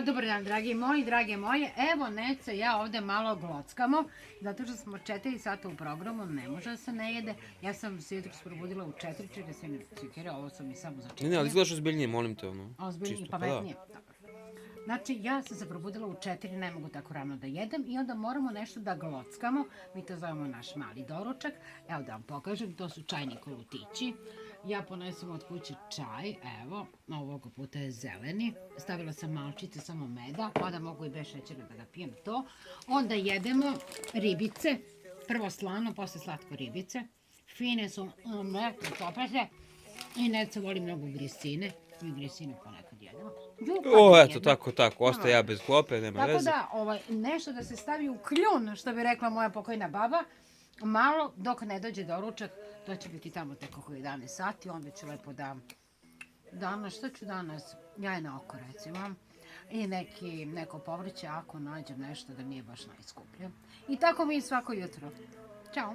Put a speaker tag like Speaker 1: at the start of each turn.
Speaker 1: Dobar dan, dragi moji, drage moje. Evo, Neca, ja ovde malo glockamo, zato što smo 4 sata u programu, ne može da se ne jede. Ja sam se jutros probudila u 4, čega se ne cikere, ovo sam i samo za čekanje.
Speaker 2: Ne, ali izgledaš ozbiljnije, molim te, ono.
Speaker 1: Ozbiljnije,
Speaker 2: Čisto, pa da.
Speaker 1: pametnije. Znači, ja sam se probudila u 4, ne mogu tako rano da jedem i onda moramo nešto da glockamo. Mi to zovemo naš mali doručak. Evo da vam pokažem, to su čajni kolutići. Ja ponesem od kuće čaj, evo, ovoga puta je zeleni. Stavila sam malčice, samo meda, onda mogu i bez šećera da ga pijem to. Onda jedemo ribice, prvo slano, posle slatko ribice. Fine su, mekne, tope se. I Neca voli mnogo grisine, mi grisine ponekad jedemo.
Speaker 2: O, eto, tako, ostaje ja bez klope, nema veze.
Speaker 1: Tako da, nešto da se stavi u kljun, što bi rekla moja pokojna baba, malo dok ne dođe doručak, to će biti tamo tek oko 11 sati, onda ću lepo da... Danas, šta ću danas? Jajna oko, recimo. I neko povrće, ako nađem nešto da nije baš najskuplje. I tako mi svako jutro. Ćao!